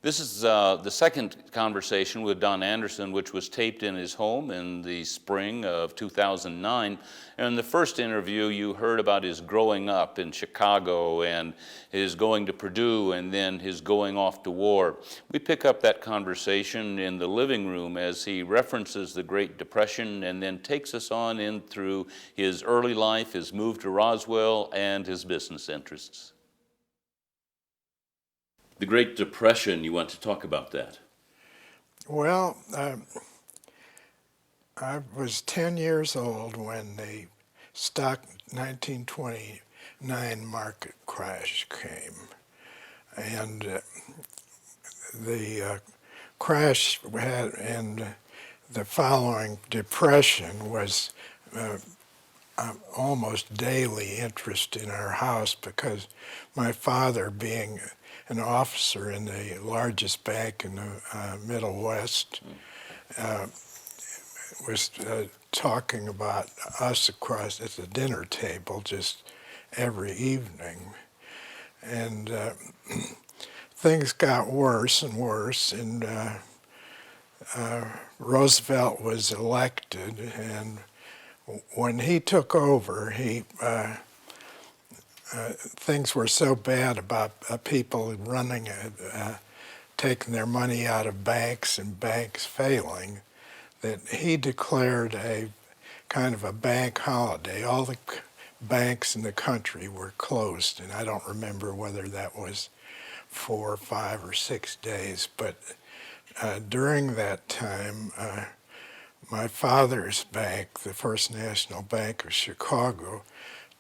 This is the second conversation with Don Anderson, which was taped in his home in the spring of 2009. And in the first interview, you heard about his growing up in Chicago and his going to Purdue and then his going off to war. We pick up that conversation in the living room as he references the Great Depression and then takes us on in through his early life, his move to Roswell, and his business interests. The Great Depression, you want to talk about that? Well, I was 10 years old when the stock 1929 market crash came. And the crash had, and the following depression was almost daily interest in our house because my father, being an officer in the largest bank in the Middle West, was talking about us across at the dinner table just every evening. And things got worse and worse, and Roosevelt was elected, and when he took over, things were so bad about people running, taking their money out of banks and banks failing, that he declared a kind of a bank holiday. All the banks in the country were closed, and I don't remember whether that was 4 or 5 or 6 days, but during that time, my father's bank, the First National Bank of Chicago,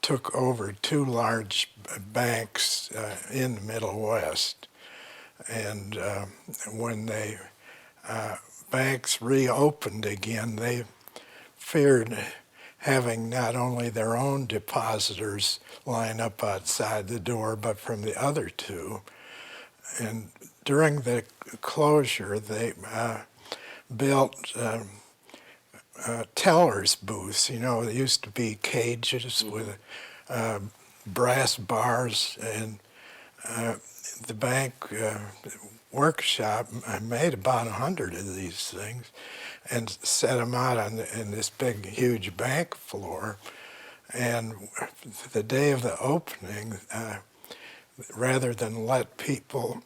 took over 2 large banks in the Middle West. And when the banks reopened again, they feared having not only their own depositors line up outside the door, but from the other 2. And during the closure, they built teller's booths. You know, there used to be cages with brass bars, and the bank workshop, I made about 100 of these things and set them out in this big, huge bank floor. And the day of the opening, rather than let people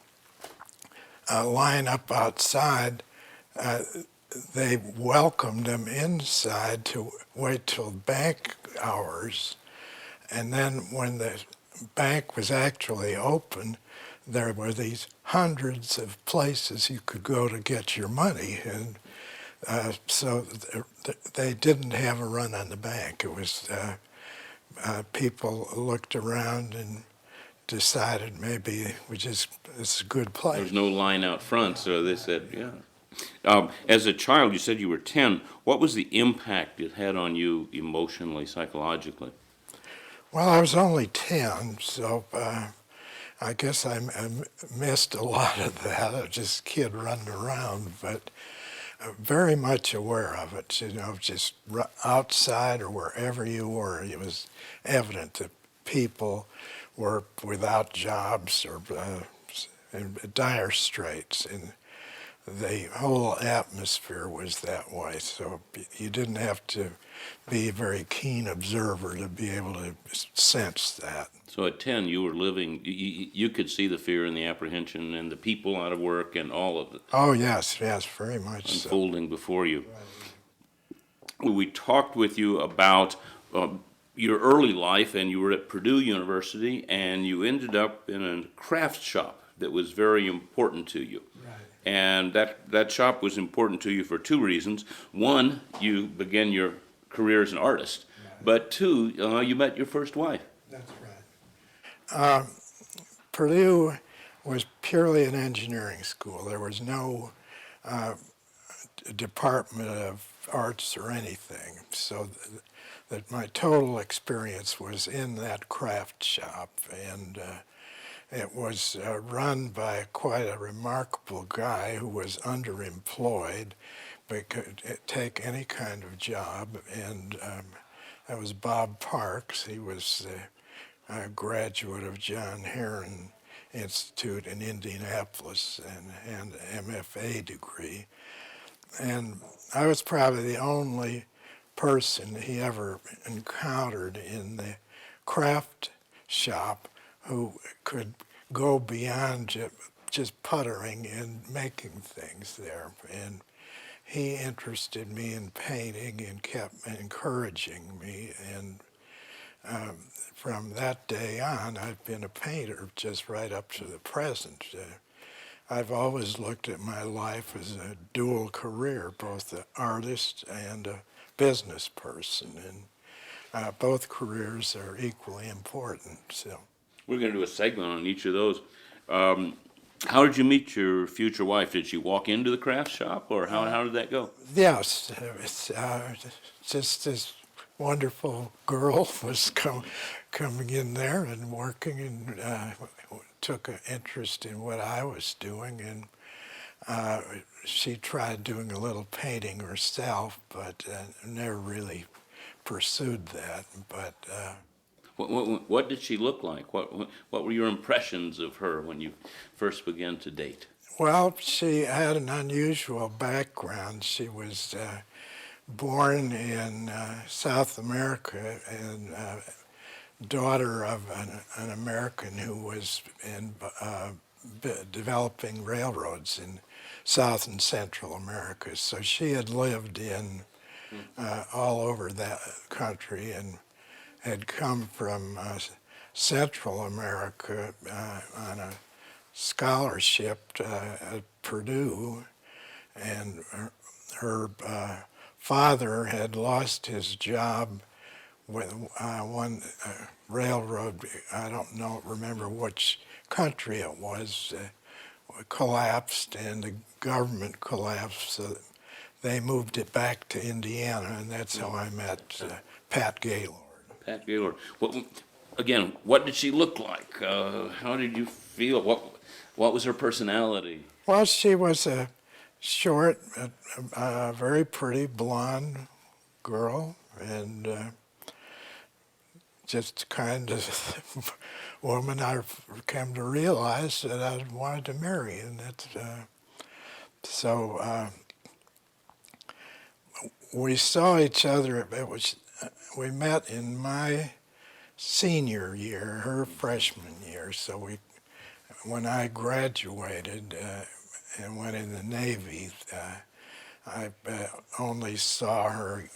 line up outside, they welcomed them inside to wait till bank hours. And then when the bank was actually open, there were these hundreds of places you could go to get your money. And so they didn't have a run on the bank. It was people looked around and decided maybe it's a good place. There was no line out front, so they said, yeah. As a child, you said you were 10. What was the impact it had on you emotionally, psychologically? Well, I was only 10, so I guess I missed a lot of that. I was just a kid running around, but very much aware of it. You know, just outside or wherever you were, it was evident that people were without jobs or in dire straits, and the whole atmosphere was that way. So you didn't have to be a very keen observer to be able to sense that. So at 10, you were living, you could see the fear and the apprehension and the people out of work and all of it. Oh, yes, very much unfolding before you. Right. We talked with you about your early life, and you were at Purdue University, and you ended up in a craft shop that was very important to you. Right. And that shop was important to you for 2 reasons. One, you began your career as an artist, right. But 2, you met your first wife. That's right. Purdue was purely an engineering school. There was no department of arts or anything. So that my total experience was in that craft shop, and it was run by quite a remarkable guy who was underemployed but could take any kind of job, and that was Bob Parks. He was a graduate of John Herron Institute in Indianapolis and MFA degree. And I was probably the only person he ever encountered in the craft shop who could go beyond just puttering and making things there. And he interested me in painting and kept encouraging me. And from that day on, I've been a painter just right up to the present. I've always looked at my life as a dual career, both an artist and a business person, and both careers are equally important. So, We're going to do a segment on each of those. How did you meet your future wife? Did she walk into the craft shop, or how did that go? yes, it's just this wonderful girl was coming in there and working, and took an interest in what I was doing, and she tried doing a little painting herself, but never really pursued that. But What did she look like? What were your impressions of her when you first began to date? well, she had an unusual background. She was born in South America and daughter of an American who was developing railroads in South and Central America. So she had lived in all over that country and had come from Central America on a scholarship at Purdue, and her father had lost his job with one railroad. I don't remember which country it was, collapsed, and the government collapsed, so they moved it back to Indiana, and that's how I met Pat Gaylord. Pat Gaylord. Again, what did she look like? How did you feel? What was her personality? Well, she was a short, very pretty blonde girl, and just kind of woman I've come to realize that I wanted to marry, and that's so. We saw each other. We met in my senior year, her freshman year. So when I graduated and went in the Navy, I only saw her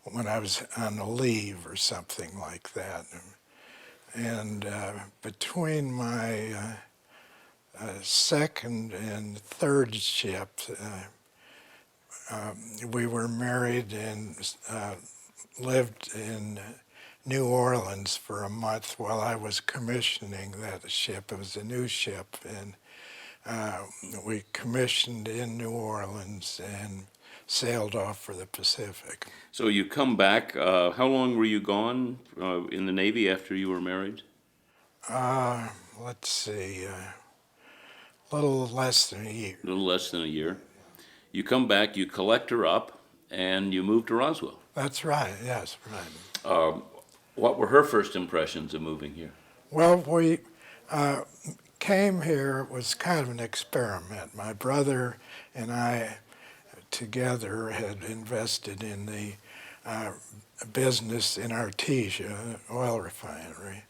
when I was on a leave or something like that. And between my second and third ship, we were married and lived in New Orleans for a month while I was commissioning that ship. It was a new ship, and we commissioned in New Orleans and sailed off for the Pacific. So you come back. How long were you gone in the Navy after you were married? Let's see, a little less than a year. A little less than a year. You come back, you collect her up, and you move to Roswell. That's right, yes, right. What were her first impressions of moving here? Well, we came here, it was kind of an experiment. My brother and I together had invested in the business in Artesia, oil refinery.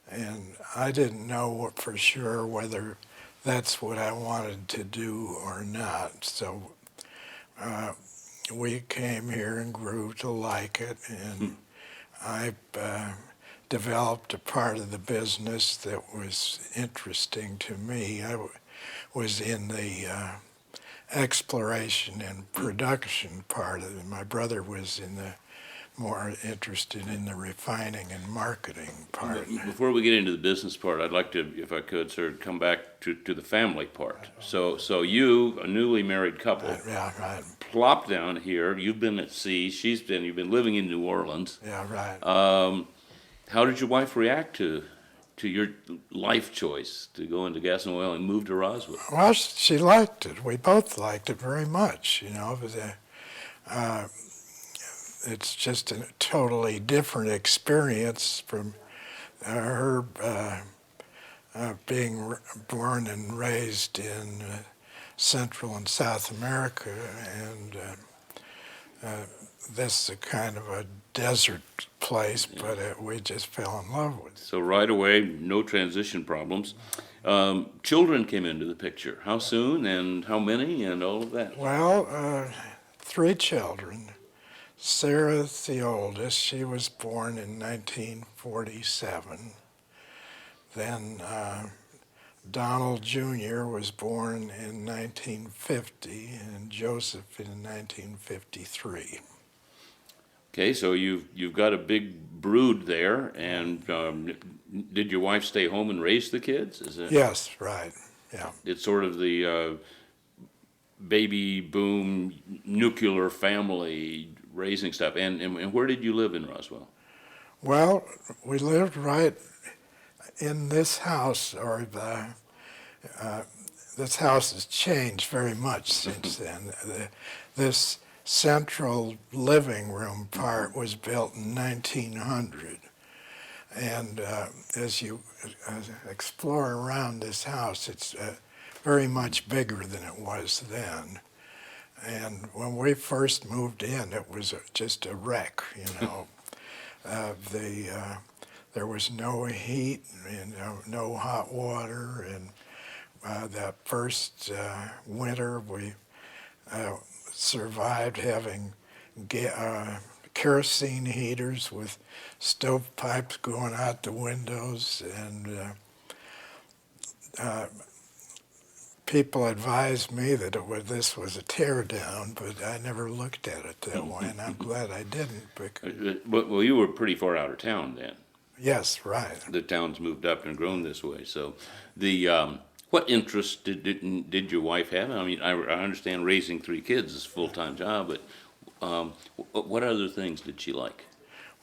And I didn't know for sure whether that's what I wanted to do or not. So we came here and grew to like it, and I developed a part of the business that was interesting to me. I was in the exploration and production part of it. My brother was in the more interested in the refining and marketing part. Before we get into the business part, I'd like to, if I could, sir, come back to the family part. So you, a newly married couple, Yeah, right. plop down here. You've been at sea. You've been living in New Orleans. Yeah, right. How did your wife react to your life choice to go into gas and oil and move to Roswell? Well, she liked it. We both liked it very much. You know, it was it's just a totally different experience from her being born and raised in Central and South America, and this is a kind of a desert place, but we just fell in love with it. So right away, no transition problems. Children came into the picture. How soon and how many and all of that? Well, 3 children. Sarah's the oldest. She was born in 1947. Then Donald Jr. was born in 1950, and Joseph in 1953. Okay, so you've got a big brood there, and did your wife stay home and raise the kids? Is it? Yes, right. Yeah. It's sort of the baby boom nuclear family raising stuff. And where did you live in Roswell? Well, we lived right in this house, or this house has changed very much since then. This central living room part was built in 1900. And as you explore around this house, it's very much bigger than it was then. And when we first moved in, it was just a wreck, you know. There was no heat and no hot water. And that first winter, we survived having kerosene heaters with stovepipes going out the windows, and people advised me that this was a tear down, but I never looked at it that way, and I'm glad I didn't. Because, Well, you were pretty far out of town then. yes, right. The town's moved up and grown this way. So the what interest did your wife have? I mean, I understand raising 3 kids is a full-time job, but what other things did she like?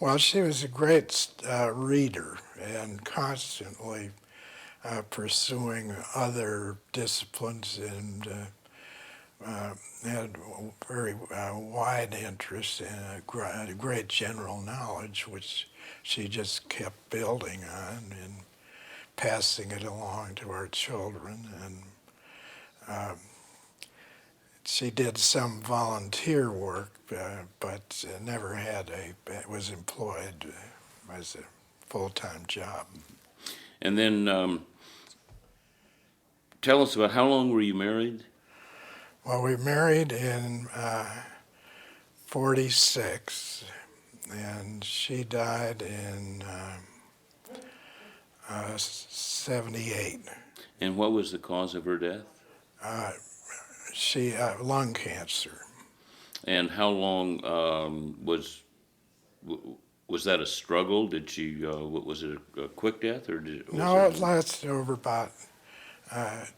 Well, she was a great reader and constantly pursuing other disciplines, and had a very wide interest and a great general knowledge, which she just kept building on and passing it along to our children. And she did some volunteer work, but never was employed as a full-time job. And then tell us about how long were you married? Well, we married in 46, and she died in 78. And what was the cause of her death? She lung cancer. And how long was that a struggle? Did she was it a quick death, or did No, it lasted over about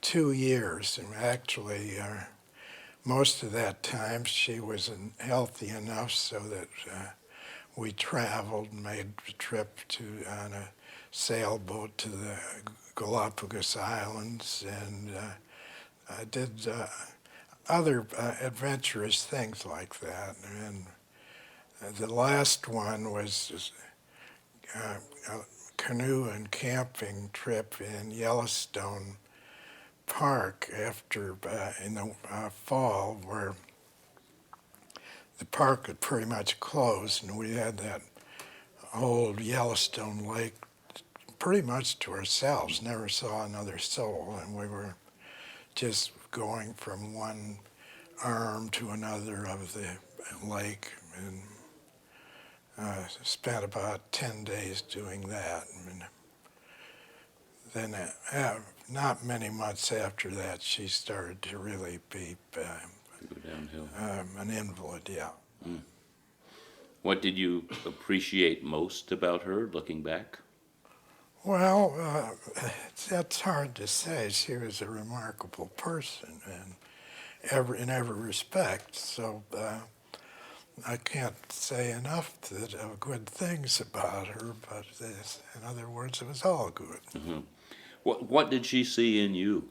2 years, and actually most of that time she was healthy enough so that we traveled and made a trip on a sailboat to the Galapagos Islands, and I did other adventurous things like that. And the last one was a canoe and camping trip in Yellowstone Park in the fall, where the park had pretty much closed, and we had that old Yellowstone Lake pretty much to ourselves, never saw another soul, and we were just going from one arm to another of the lake, and spent about 10 days doing that. And then not many months after that, she started to really be go downhill? an invalid, yeah. Mm. What did you appreciate most about her, looking back? Well, that's hard to say. She was a remarkable person, and in every respect. So I can't say enough good things about her. But in other words, it was all good. Mm-hmm. What did she see in you?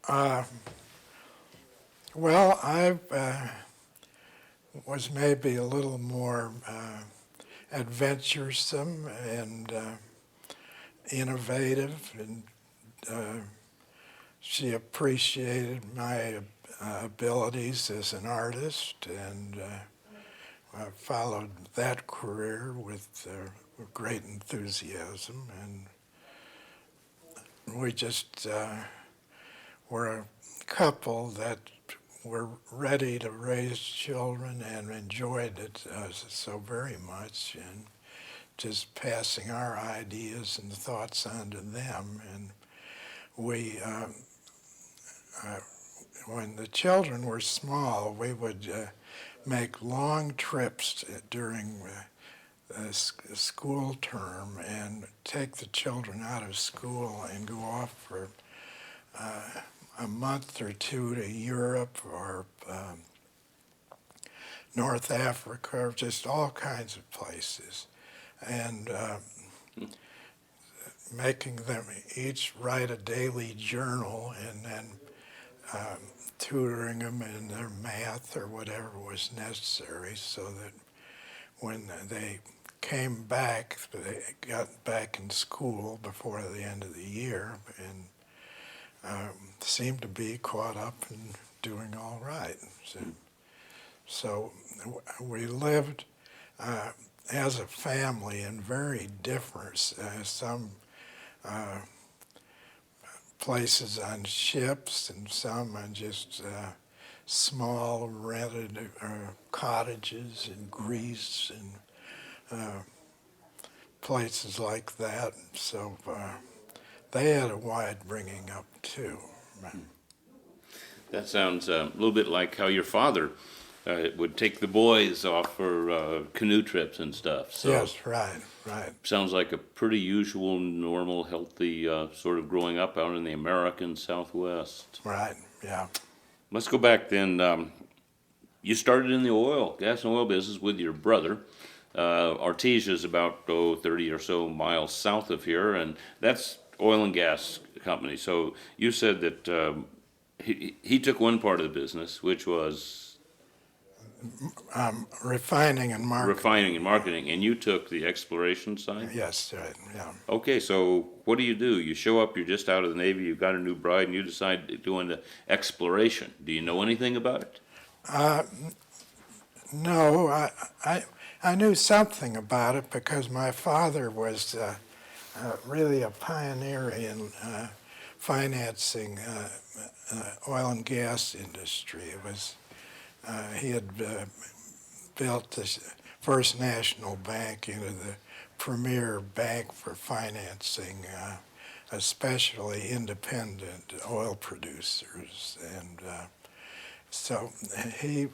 Well, I was maybe a little more adventuresome and innovative, and she appreciated my abilities as an artist, and I followed that career with great enthusiasm, and we just were a couple that were ready to raise children and enjoyed it so very much, and just passing our ideas and thoughts on to them. And we, when the children were small, we would make long trips during the school term and take the children out of school and go off for a month or two to Europe or North Africa, or just all kinds of places, and making them each write a daily journal, and then tutoring them in their math or whatever was necessary, so that when they came back, they got back in school before the end of the year, and seemed to be caught up and doing all right. So we lived as a family in very different, some places on ships and some on just small rented cottages in Greece and places like that. So they had a wide bringing up too. That sounds a little bit like how your father would take the boys off for canoe trips and stuff. So Yes, right. sounds like a pretty usual, normal, healthy sort of growing up out in the American Southwest. Right, yeah. Let's go back then. You started in the gas and oil business with your brother. Artesia is about 30 or so miles south of here, and that's oil and gas company. So you said that he took one part of the business, which was Refining and marketing. refining and marketing, and you took the exploration side? Yes, right, yeah. Okay, so what do? You show up, you're just out of the Navy, you've got a new bride, and you decide to go into exploration. Do you know anything about it? No, I knew something about it because my father was really a pioneer in financing oil and gas industry. It was he had built the First National Bank into the premier bank for financing especially independent oil producers, and so he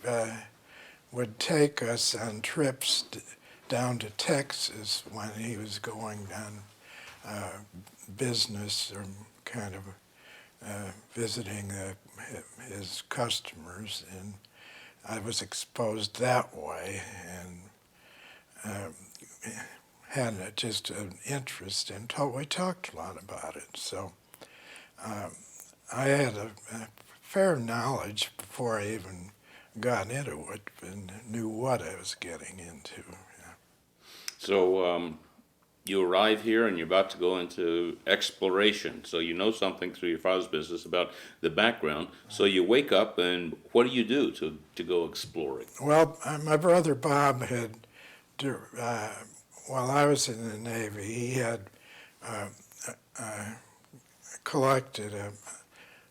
would take us on trips down to Texas when he was going on business or kind of visiting his customers, and I was exposed that way, and had just an interest in we talked a lot about it. So I had a fair knowledge before I even got into it and knew what I was getting into. Yeah. So you arrive here and you're about to go into exploration. So you know something through your father's business about the background. So you wake up and what do you do to go exploring? Well, my brother Bob had, while I was in the Navy, he had collected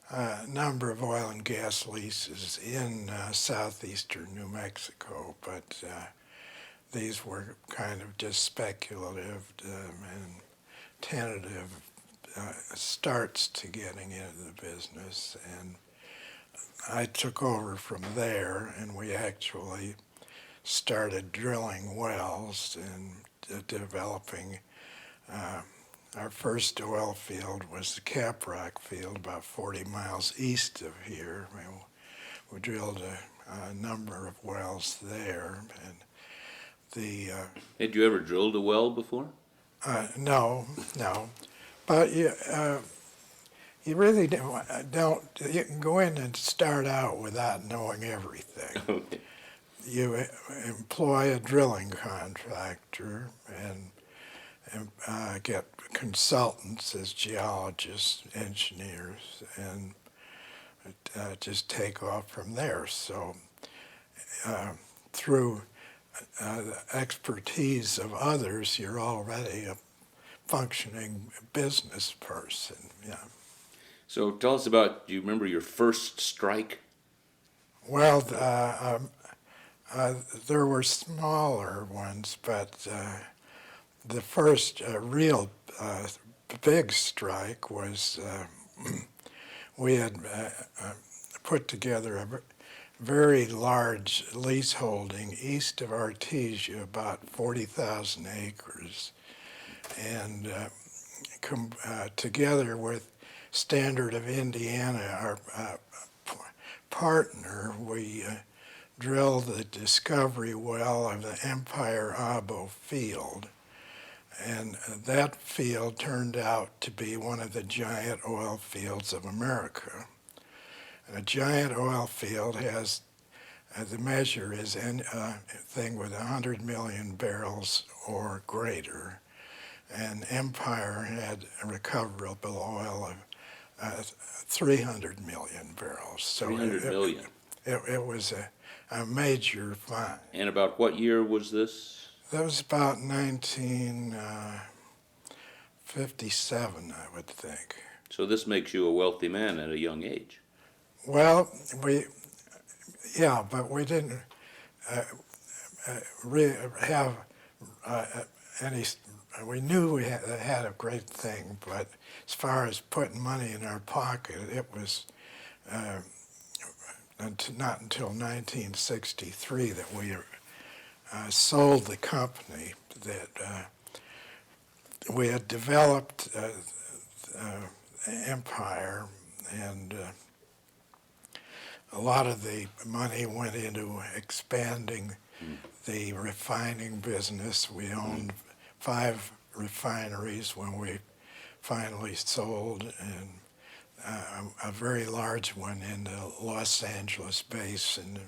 a number of oil and gas leases in southeastern New Mexico, but these were kind of just speculative and tentative starts to getting into the business. And I took over from there, and we actually started drilling wells and developing. Our first oil field was the Caprock field, about 40 miles east of here. We drilled a number of wells there, and Had you ever drilled a well before? no, but you really don't. You can go in and start out without knowing everything. Okay. You employ a drilling contractor, and get consultants as geologists, engineers, and just take off from there. So through the expertise of others, you're already a functioning business person. Yeah. So tell us about, do you remember your first strike? Well, there were smaller ones, but the first real big strike was we had put together a very large leaseholding east of Artesia, about 40,000 acres, and together with Standard of Indiana, our partner, we drilled the discovery well of the Empire Abo field. And that field turned out to be one of the giant oil fields of America. And a giant oil field has, the measure is anything with 100 million barrels or greater. And Empire had a recoverable oil of 300 million barrels. So 300 million. It was a major find. And about what year was this? That was about 1957, I would think. So this makes you a wealthy man at a young age. Well, but we didn't really have any. We knew we had a great thing, but as far as putting money in our pocket, it was not until 1963 that we sold the company. That we had developed Empire, and a lot of the money went into expanding the refining business. We owned 5 refineries when we finally sold, and a very large one in the Los Angeles basin.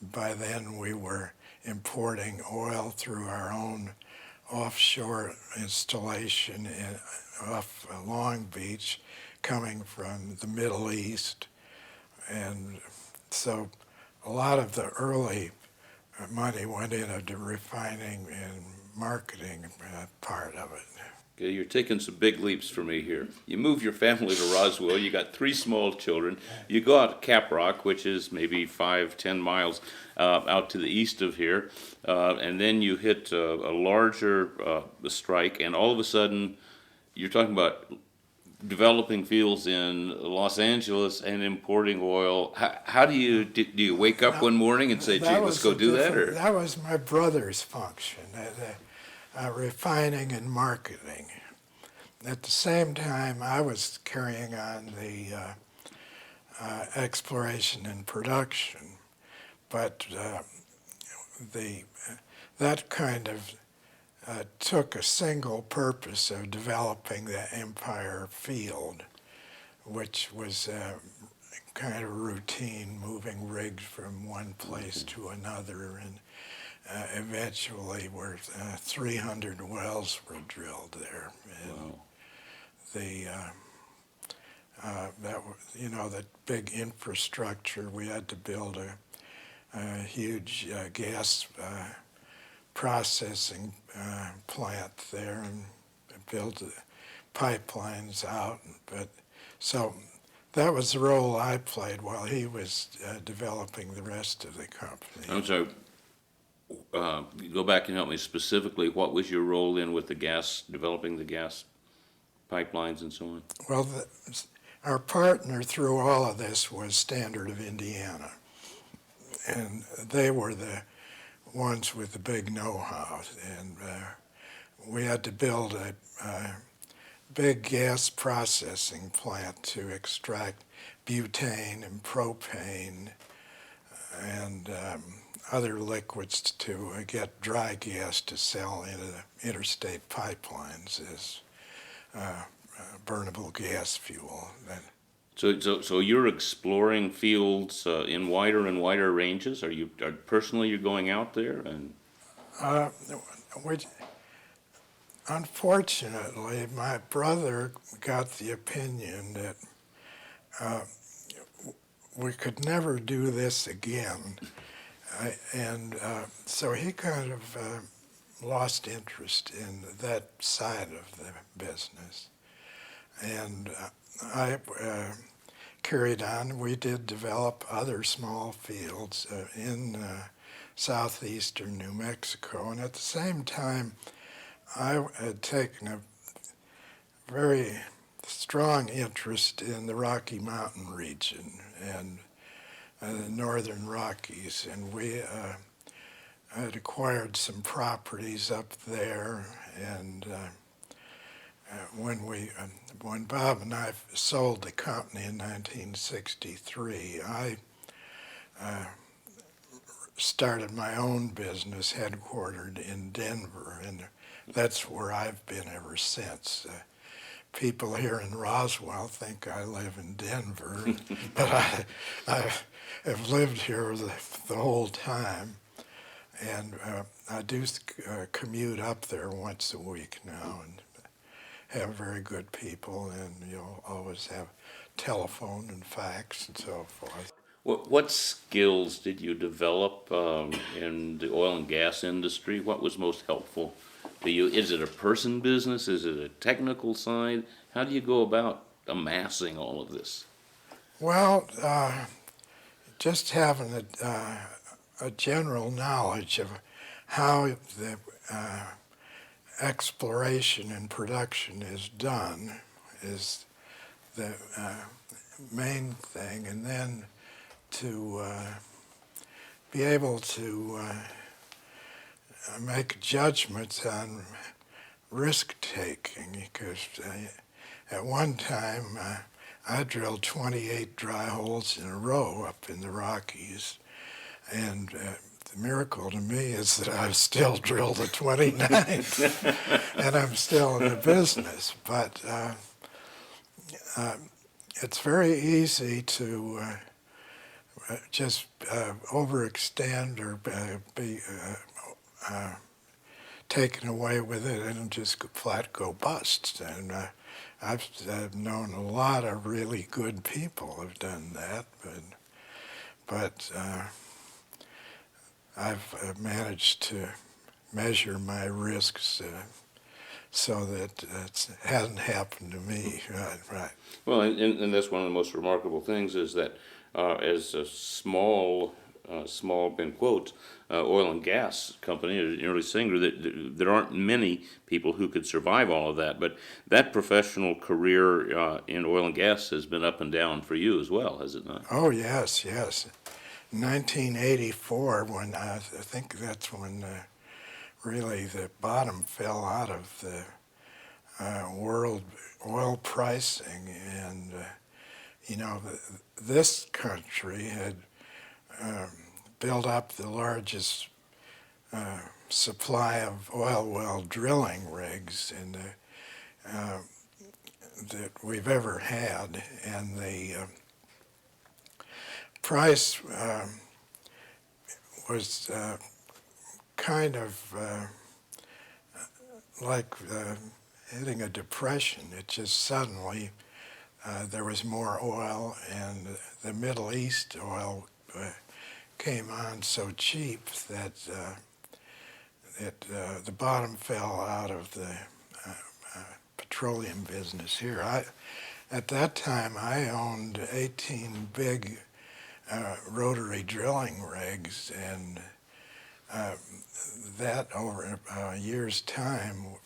By then we were importing oil through our own offshore installation off Long Beach, coming from the Middle East. And so a lot of the early money went into refining and marketing part of it. Okay, you're taking some big leaps for me here. You moved your family to Roswell. You got 3 small children. You go out to Caprock, which is maybe 5-10 miles out to the east of here, and then you hit a larger strike, and all of a sudden you're talking about developing fields in Los Angeles and importing oil. How do you wake up one morning and say, gee, let's go do that? Or? That was my brother's function, refining and marketing. At the same time, I was carrying on the exploration and production, but that kind of took a single purpose of developing the Empire field, which was kind of routine, moving rigs from one place to another, and eventually 300 wells were drilled there. And wow. That the big infrastructure, we had to build a huge gas processing plant there and build the pipelines out. But so that was the role I played while he was developing the rest of the company. I'm sorry. Go back and help me specifically. What was your role in with the gas, developing the gas pipelines and so on? Well, our partner through all of this was Standard of Indiana, and they were the ones with the big know-how, and we had to build a big gas processing plant to extract butane and propane and other liquids to get dry gas to sell into the interstate pipelines as burnable gas fuel. So you're exploring fields in wider and wider ranges. Are you're going out there and? Unfortunately, my brother got the opinion that we could never do this again. And so he kind of lost interest in that side of the business. And I carried on. We did develop other small fields in southeastern New Mexico. And at the same time, I had taken a very strong interest in the Rocky Mountain region and the northern Rockies, and we had acquired some properties up there. And when Bob and I sold the company in 1963, I started my own business headquartered in Denver, and that's where I've been ever since. People here in Roswell think I live in Denver, but I have lived here the whole time, and I do commute up there once a week now, and have very good people, and you'll always have telephone and fax and so forth. What skills did you develop in the oil and gas industry? What was most helpful to you? Is it a person business? Is it a technical side? How do you go about amassing all of this? Well, just having a general knowledge of how the exploration and production is done is the main thing, and then to be able to make judgments on risk-taking, because at one time I drilled 28 dry holes in a row up in the Rockies, and the miracle to me is that I've still drilled the 29th, and I'm still in the business. But it's very easy to just overextend or be taken away with it and just flat go bust. And I've known a lot of really good people who've done that, but I've managed to measure my risks so that it hasn't happened to me. Right. Well, and that's one of the most remarkable things is that as a small in quotes, oil and gas company, an early singer, that there aren't many people who could survive all of that. But that professional career in oil and gas has been up and down for you as well, has it not? Oh, yes, yes. 1984, when I think that's when really the bottom fell out of the world oil pricing, and this country had built up the largest supply of oil well drilling rigs that we've ever had, and the price was kind of like hitting a depression. It just suddenly, there was more oil, and the Middle East oil came on so cheap that the bottom fell out of the petroleum business here. At that time, I owned 18 big rotary drilling rigs, and that over a year's time,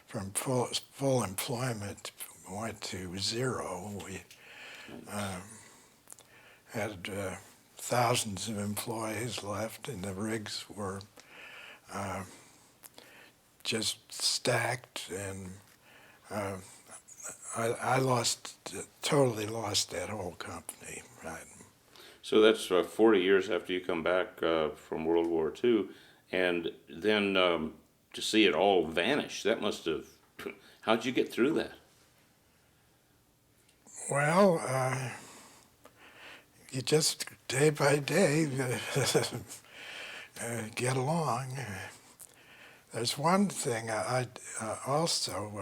from full employment, went to zero. We had thousands of employees left, and the rigs were just stacked, and I totally lost that whole company. Right. So that's 40 years after you come back from World War II, and then to see it all vanish, that must have, how'd you get through that? Well, you just day by day get along. there's one thing I also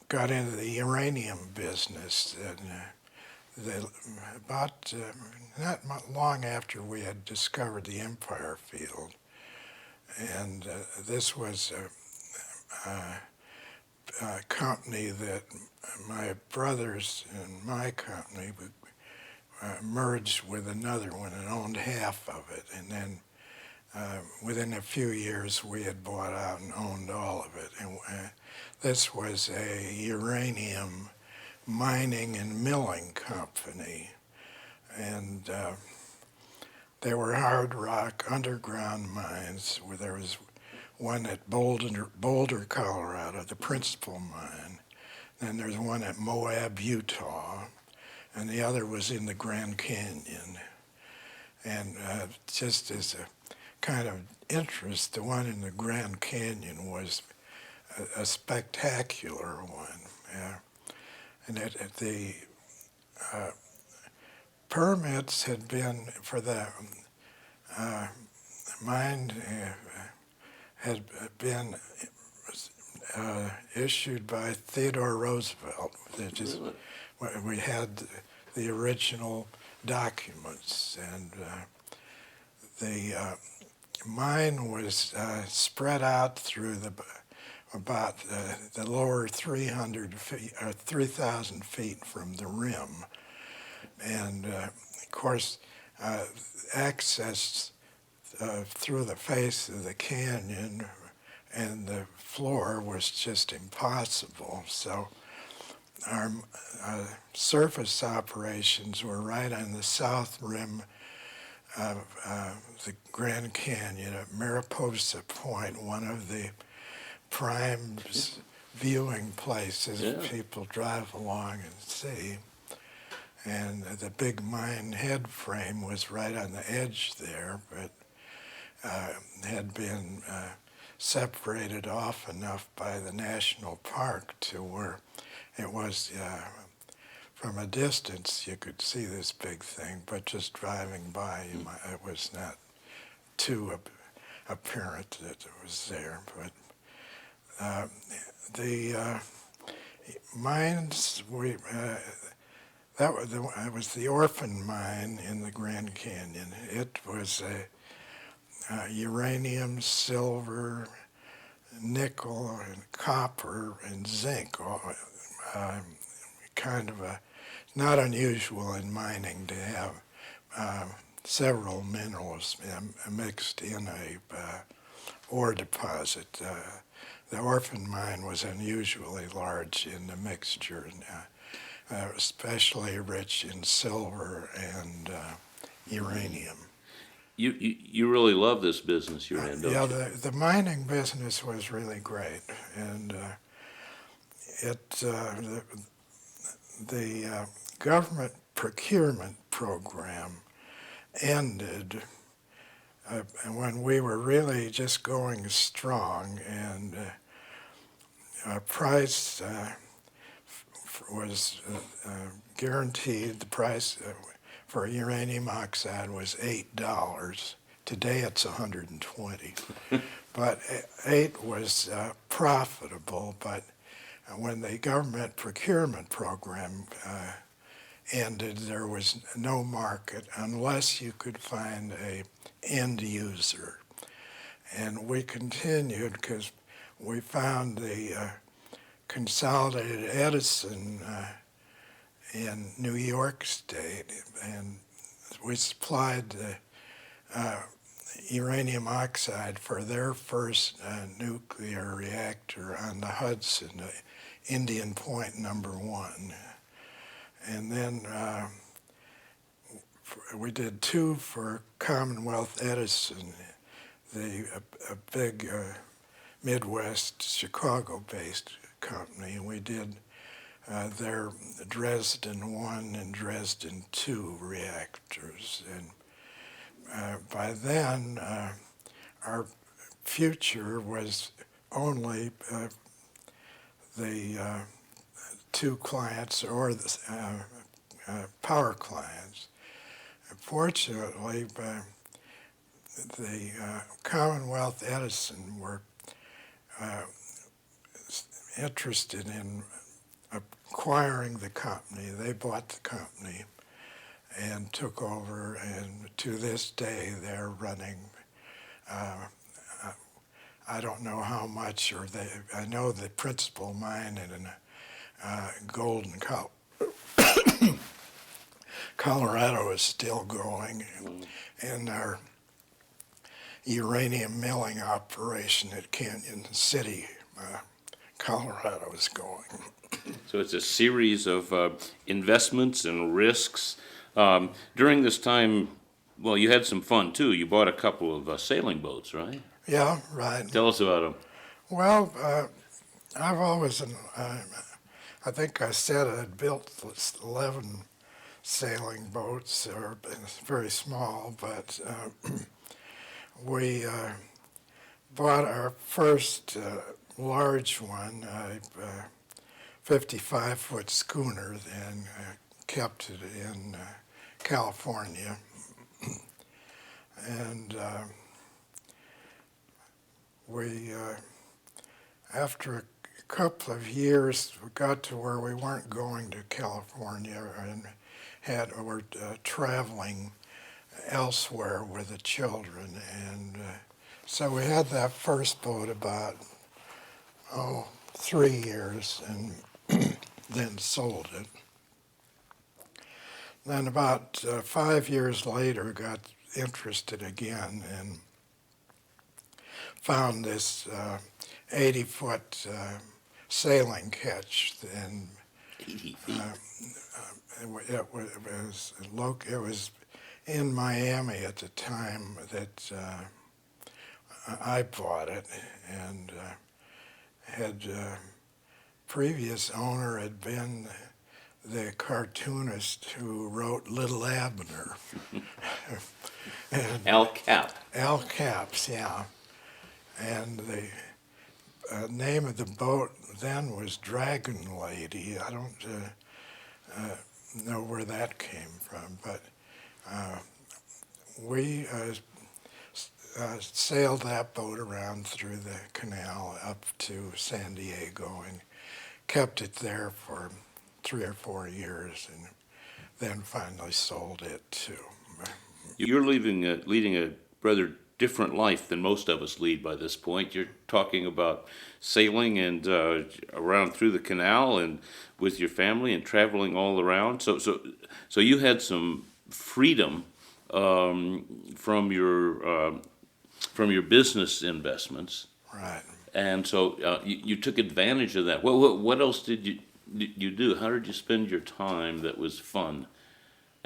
got into the uranium business, and about long after we had discovered the Empire Field, and this was a company that my brothers and my company merged with another one and owned half of it, and then within a few years we had bought out and owned all of it. And this was a uranium mining and milling company, and there were hard rock underground mines. Where there was one at Boulder, Colorado, the principal mine. Then there's one at Moab, Utah, and the other was in the Grand Canyon. And just as a kind of interest, the one in the Grand Canyon was a spectacular one. And the permits had been for the mine had been issued by Theodore Roosevelt. We had the original documents, and the mine was spread out through about the lower 300 feet, or 3,000 feet from the rim. And of course, access through the face of the canyon and the floor was just impossible. So our surface operations were right on the south rim of the Grand Canyon at Mariposa Point, one of the prime viewing places people drive along and see. And the big mine head frame was right on the edge there, but had been separated off enough by the national park to where it was, from a distance you could see this big thing, but just driving by it was not too apparent that it was there. But the mines, that was the Orphan Mine in the Grand Canyon. It was a uranium, silver, nickel, and copper, and zinc. Kind of not unusual in mining to have several minerals mixed in a ore deposit. The Orphan Mine was unusually large in the mixture, and especially rich in silver and uranium. You really love this business you're in, don't you? Yeah, the mining business was really great, and the government procurement program ended when we were really just going strong, and price was guaranteed. The price for uranium oxide was $8. Today it's 120. But 8 was profitable, but when the government procurement program ended, there was no market unless you could find a end user. And we continued because we found the Consolidated Edison in New York State, and we supplied the uranium oxide for their first nuclear reactor on the Hudson, Indian Point number 1. And then we did 2 for Commonwealth Edison, a big Midwest Chicago-based company, and we did their Dresden 1 and Dresden 2 reactors. And by then, our future was only the 2 clients or the power clients. Fortunately, the Commonwealth Edison were interested in acquiring the company. They bought the company and took over, and to this day they're running, I don't know how much, I know the principal mine in Golden, Colorado is still going, and our uranium milling operation at Canyon City, Colorado is going. So it's a series of investments and risks. During this time, well, you had some fun too. You bought a couple of sailing boats, right? Yeah, right. Tell us about them. Well, I've always, I think I said I'd built 11 sailing boats. They're very small, but we bought our first large one, a 55-foot schooner, and kept it in California. And we, after a couple of years, we got to where we weren't going to California and were traveling elsewhere with the children. And so we had that first boat about, 3 years, and then sold it. Then about 5 years later, got interested again and found this 80-foot sailing ketch. And 80 feet. It was in Miami at the time that I bought it, and previous owner had been the cartoonist who wrote Little Abner. And Al Cap. Al Caps, yeah. And the name of the boat then was Dragon Lady. I don't know where that came from, but we sailed that boat around through the canal up to San Diego and kept it there for 3 or 4 years, and then finally sold it too. You're leading a rather different life than most of us lead by this point. You're talking about sailing and around through the canal and with your family and traveling all around. So you had some freedom from your business investments. Right. And so you took advantage of that. What else did you do? How did you spend your time that was fun?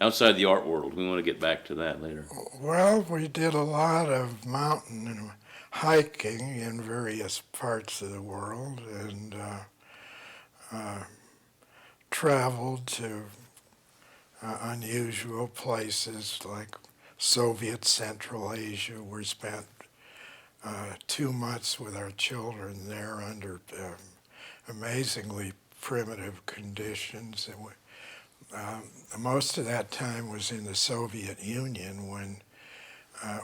Outside the art world, we want to get back to that later. Well, we did a lot of mountain and hiking in various parts of the world, and traveled to unusual places like Soviet Central Asia. We spent 2 months with our children there under amazingly primitive conditions. And most of that time was in the Soviet Union, when it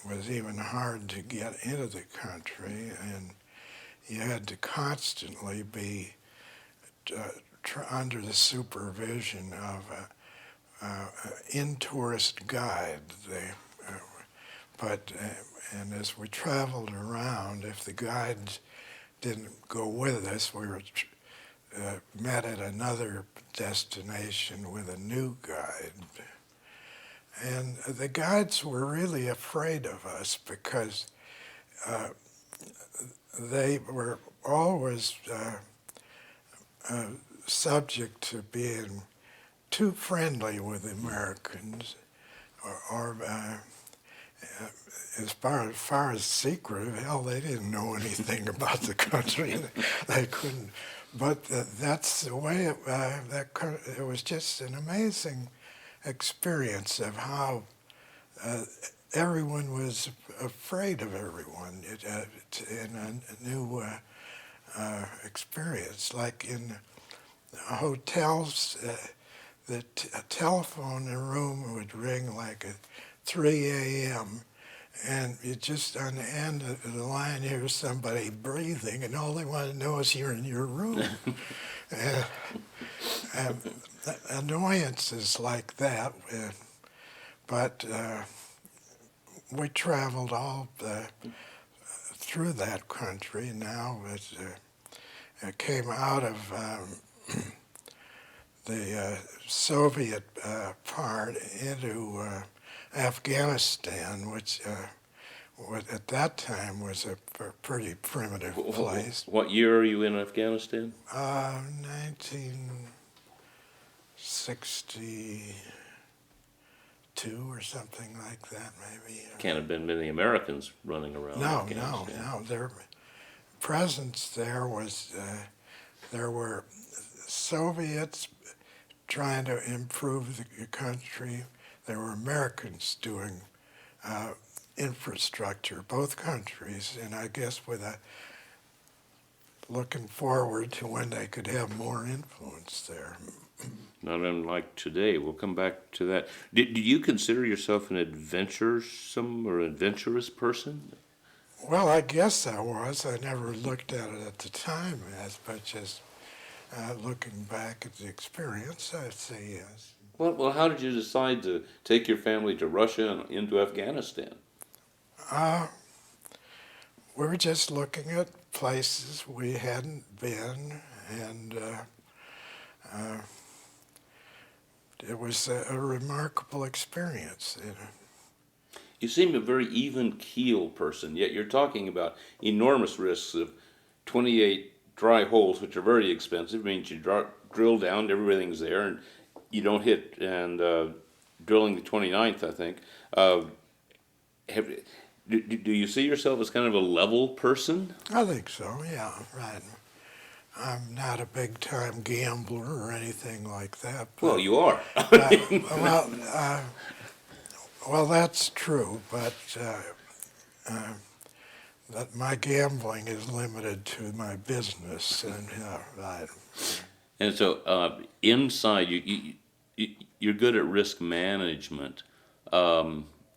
was even hard to get into the country, and you had to constantly be under the supervision of an in-tourist guide. And as we traveled around, if the guides didn't go with us, we were met at another destination with a new guide. And the guides were really afraid of us because they were always subject to being too friendly with the Americans, or as far as secretive, hell, they didn't know anything about the country. They couldn't. But that's the way it was just an amazing experience of how everyone was afraid of everyone in a new experience. Like in hotels, the telephone room would ring like at 3 a.m. and you just on the end of the line hear somebody breathing, and all they want to know is you're in your room. and, and annoyances like that, but we traveled all through that country. Now it came out of the Soviet part into Afghanistan, which at that time was a pretty primitive place. What year are you in Afghanistan? 1962 or something like that, maybe. Can't have been many Americans running around Afghanistan. No. Their presence there was, there were Soviets trying to improve the country. There were Americans doing infrastructure, both countries, and I guess looking forward to when they could have more influence there. Not unlike today. We'll come back to that. Do you consider yourself an adventuresome or adventurous person? Well, I guess I was. I never looked at it at the time as much as looking back at the experience, I'd say yes. Well, how did you decide to take your family to Russia and into Afghanistan? We were just looking at places we hadn't been, and it was a remarkable experience. You seem a very even-keel person, yet you're talking about enormous risks of 28 dry holes, which are very expensive. Means you drill down, everything's there, and you don't hit. And drilling the 29th, I think. Do you see yourself as kind of a level person? I think so, yeah, right. I'm not a big-time gambler or anything like that. Well, you are. Well, that's true, but that my gambling is limited to my business, and right. And so inside, you're good at risk management.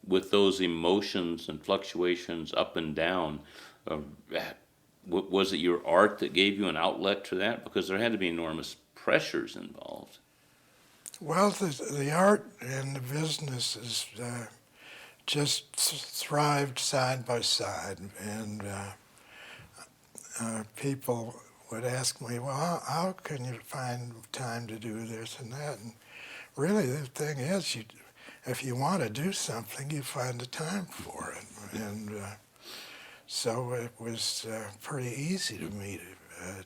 With those emotions and fluctuations up and down, was it your art that gave you an outlet to that? Because there had to be enormous pressures involved. Well, the art and the businesses just thrived side by side, and people would ask me, well, how can you find time to do this and that? And really, the thing is, if you want to do something, you find the time for it. And so it was pretty easy to me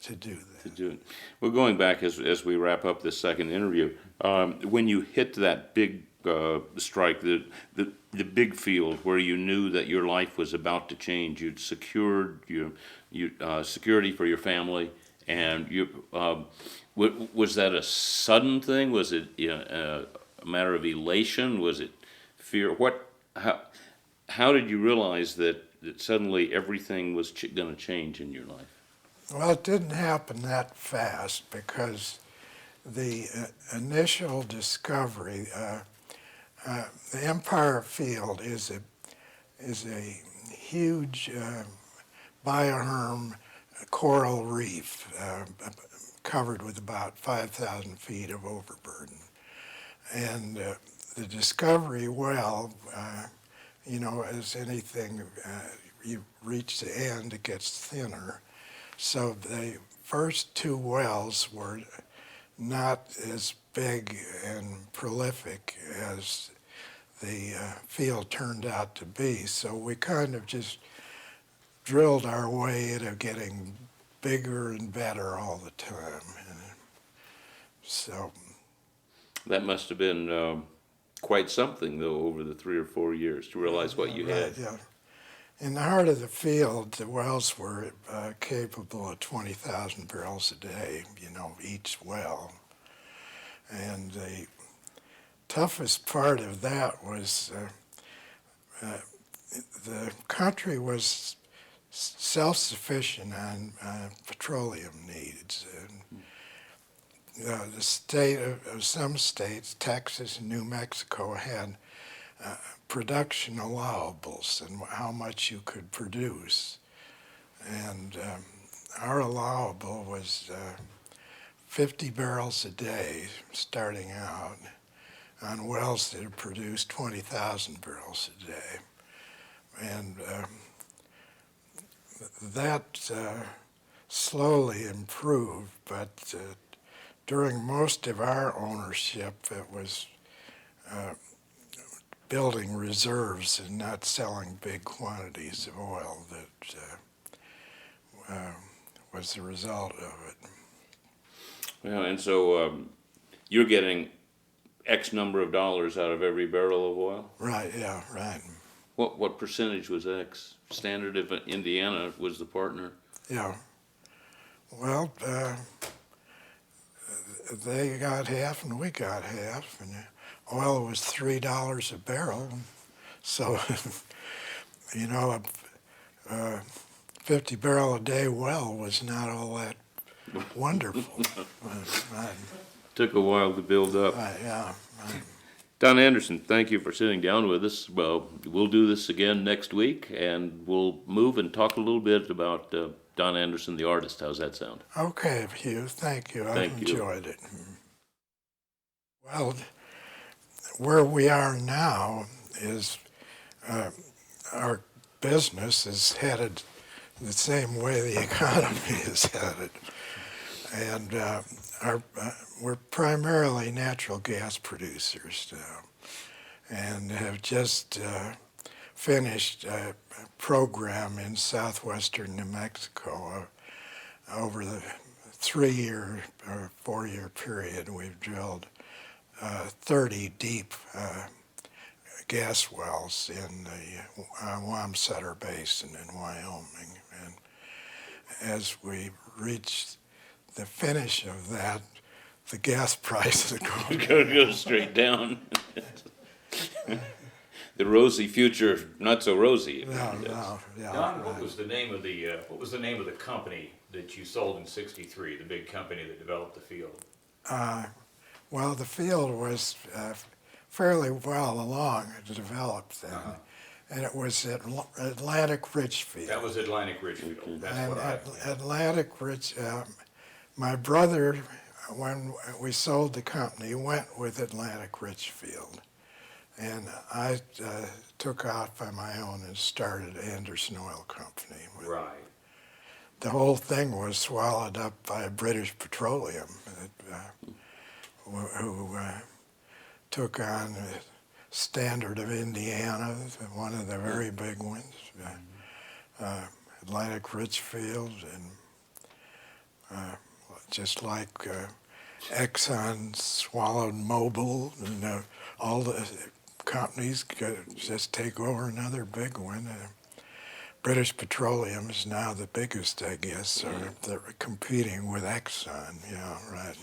to do that. To do it. Well, going back as we wrap up this second interview, when you hit that big strike, the big field where you knew that your life was about to change, you'd secured security for your family, and was that a sudden thing? Was it a matter of elation? Was it fear? How did you realize that suddenly everything was going to change in your life? Well, it didn't happen that fast because the initial discovery, the Empire Field is a huge bioherm coral reef covered with about 5,000 feet of overburden. And the discovery well, as anything, you reach the end, it gets thinner. So the first two wells were not as big and prolific as the field turned out to be. So we kind of just drilled our way into getting bigger and better all the time. So that must have been quite something, though, over the 3 or 4 years to realize what you had. Yeah. In the heart of the field, the wells were capable of 20,000 barrels a day, each well. And the toughest part of that was the country was self-sufficient on petroleum needs. And the state of some states, Texas and New Mexico, had production allowables and how much you could produce. And our allowable was 50 barrels a day starting out on wells that had produced 20,000 barrels a day. And that slowly improved, but during most of our ownership, it was building reserves and not selling big quantities of oil that was the result of it. Well, and so you're getting X number of dollars out of every barrel of oil? Right, yeah, right. What percentage was X? Standard of Indiana was the partner? Yeah. Well, they got half and we got half, and oil was $3 a barrel. So, you know, a 50 barrel a day well was not all that wonderful. Took a while to build up. Yeah. Don Anderson, thank you for sitting down with us. Well, we'll do this again next week, and we'll move and talk a little bit about Don Anderson, the artist. How's that sound? Okay, Hugh, thank you. I've enjoyed it. Well, where we are now is our business is headed the same way the economy is headed. And we're primarily natural gas producers now, and have just finished a program in southwestern New Mexico. Over the 3-year or 4-year period, we've drilled 30 deep gas wells in the Wamsutter Basin in Wyoming. And as we reach the finish of that, the gas prices are going to go straight down. The rosy future, not so rosy. No, yeah. Don, what was the name of the company that you sold in '63? The big company that developed the field. Well, the field was fairly well along to develop then, and it was at Atlantic Richfield. That was Atlantic Richfield. That's and what I. Atlantic Rich. My brother, when we sold the company, went with Atlantic Richfield, and I took off on my own and started Anderson Oil Company. Right. The whole thing was swallowed up by British Petroleum, who took on Standard of Indiana, one of the very big ones, Atlantic Richfield, and just like Exxon swallowed Mobil, and all the companies could just take over another big one. British Petroleum is now the biggest, I guess, or they're competing with Exxon, yeah, right.